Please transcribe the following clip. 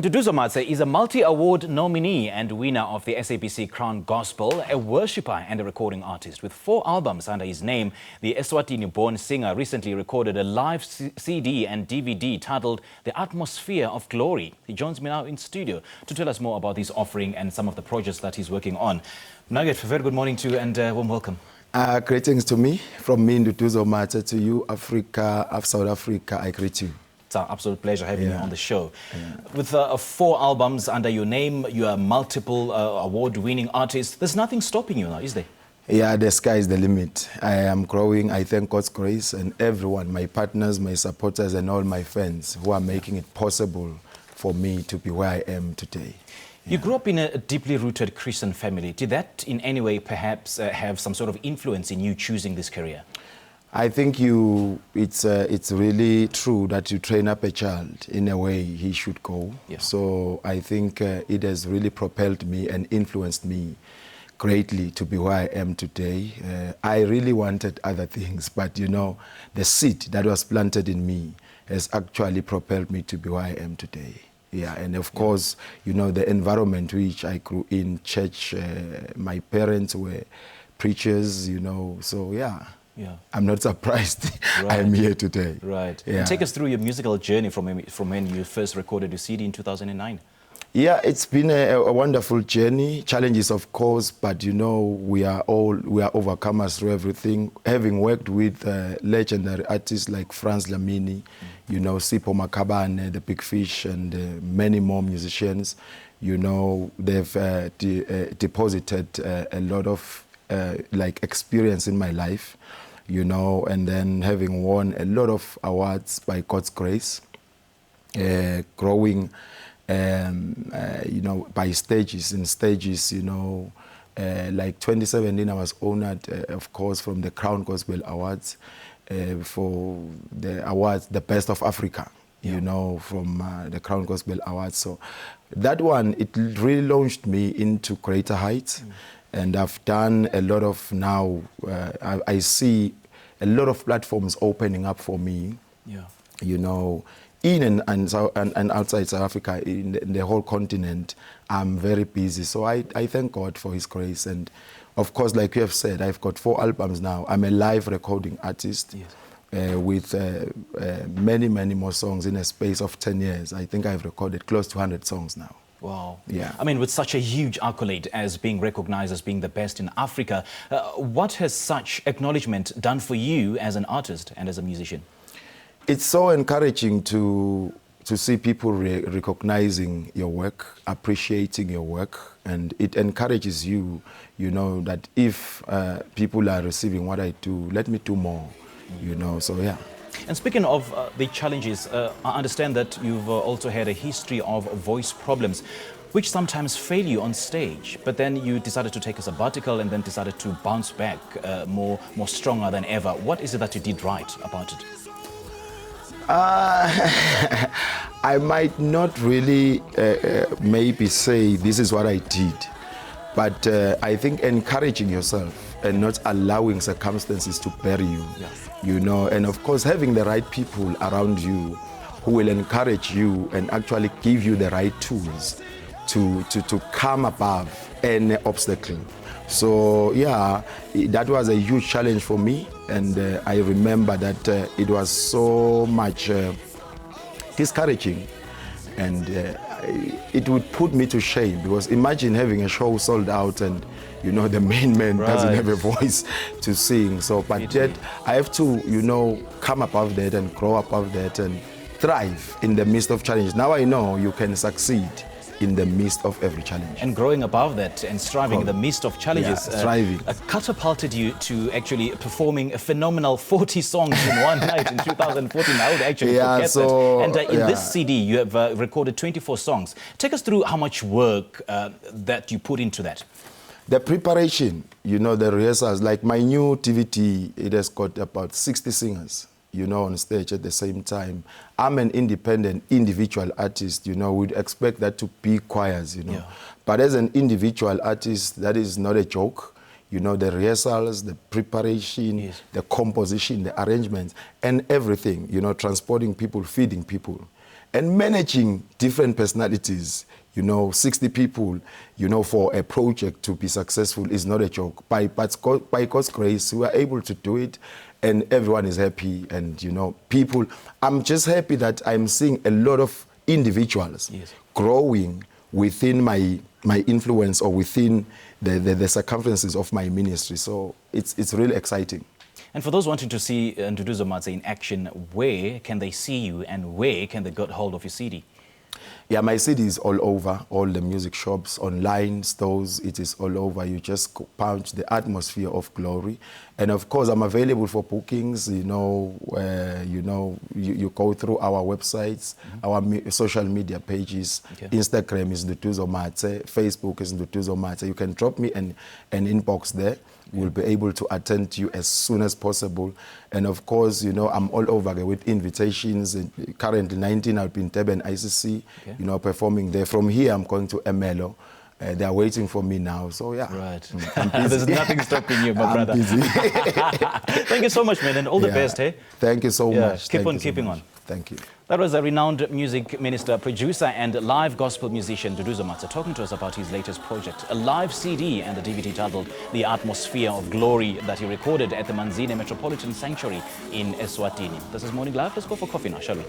Nduduzo Matse is a multi-award nominee and winner of the SABC Crown Gospel, a worshipper and a recording artist. With 4 albums under his name, the eSwatini-born singer recently recorded a live CD and DVD titled The Atmosphere of Glory. He joins me now in studio to tell us more about this offering and some of the projects that he's working on. Nugget, very good morning to you and warm welcome. Greetings to me, from me, Nduduzo Matse, to you, Africa, of South Africa, I greet you. It's our absolute pleasure having you on the show. With 4 albums under your name, you are multiple award-winning artist. There's nothing stopping you now, is there? Yeah, the sky is the limit. I am growing. I thank God's grace and everyone, my partners, my supporters, and all my friends who are making it possible for me to be where I am today. You grew up in a deeply rooted Christian family. Did that in any way perhaps have some sort of influence in you choosing this career? I think it's really true that you train up a child in a way he should go. Yeah. So I think it has really propelled me and influenced me greatly to be where I am today. I really wanted other things, but you know, the seed that was planted in me has actually propelled me to be where I am today. Yeah, and of course, you know, the environment which I grew in, church, my parents were preachers, you know, so yeah. Yeah. I'm not surprised. Right. I'm here today. Right. Yeah. And take us through your musical journey from when you first recorded your CD in 2009. Yeah, it's been a wonderful journey. Challenges, of course, but you know, we are overcomers through everything. Having worked with legendary artists like Franz Lamini, you know, Sipho Makabane, the Big Fish, and many more musicians, you know, they've deposited a lot of experience in my life, you know, and then having won a lot of awards by God's grace, growing, you know, by stages, you know, like 2017 I was honored, of course, from the Crown Gospel Awards for the awards, the Best of Africa, you know, from the Crown Gospel Awards. So that one, it really launched me into greater heights. And I've done a lot of now, I see a lot of platforms opening up for me, you know, in and outside South Africa, in the whole continent. I'm very busy. So I thank God for His grace. And of course, like you have said, I've got 4 albums now. I'm a live recording artist with many, many more songs in a space of 10 years. I think I've recorded close to 100 songs now. Wow. Yeah. I mean, with such a huge accolade as being recognized as being the best in Africa, what has such acknowledgement done for you as an artist and as a musician? It's so encouraging to see people recognizing your work, appreciating your work, and it encourages you, you know, that if people are receiving what I do, let me do more, you know, so yeah. And speaking of the challenges, I understand that you've also had a history of voice problems, which sometimes fail you on stage. But then you decided to take a sabbatical and then decided to bounce back more stronger than ever. What is it that you did right about it? I might not really maybe say this is what I did, but I think encouraging yourself and not allowing circumstances to bury you, you know, and of course having the right people around you who will encourage you and actually give you the right tools to come above any obstacle. So yeah, that was a huge challenge for me, and I remember that it was so much discouraging, and it would put me to shame, because imagine having a show sold out and you know the main man doesn't have a voice to sing. So but yet I have to, you know, come above that and grow above that and thrive in the midst of challenges. Now I know you can succeed in the midst of every challenge. And growing above that and striving in the midst of challenges catapulted you to actually performing a phenomenal 40 songs in one night in 2014. I would actually forget that. And in this CD, you have recorded 24 songs. Take us through how much work that you put into that. The preparation, you know, the rehearsals, like my new TVT, it has got about 60 singers, you know, on stage at the same time. I'm an independent, individual artist, you know, we'd expect that to be choirs, you know. But as an individual artist, that is not a joke. You know, the rehearsals, the preparation, the composition, the arrangements, and everything, you know, transporting people, feeding people. And managing different personalities, 60 people, for a project to be successful is not a joke. By God's grace, we are able to do it, and everyone is happy. And, people, I'm just happy that I'm seeing a lot of individuals growing within my influence or within the circumferences of my ministry. So it's really exciting. And for those wanting to see Nduduzo Matse in action, where can they see you and where can they get hold of your CD? Yeah, my CD is all over, all the music shops, online stores, it is all over. You just punch the atmosphere of glory. And of course, I'm available for bookings, you go through our websites, our social media pages. Instagram is Nduduzo Matse, Facebook is Nduduzo Matse. You can drop me an inbox there. We'll be able to attend to you as soon as possible. And of course, I'm all over with invitations. Currently 19, I'll be in Durban ICC, performing there. From here, I'm going to Emelo. They are waiting for me now, so yeah. Right. There's nothing stopping you, my brother. Busy. Thank you so much, man, and all the best, hey? Thank you so much. Keep on keeping on. Thank you. That was a renowned music minister, producer, and live gospel musician, Nduduzo Matse, talking to us about his latest project, a live CD and a DVD titled The Atmosphere of Glory that he recorded at the Manzini Metropolitan Sanctuary in eSwatini. This is Morning Live. Let's go for coffee now, shall we?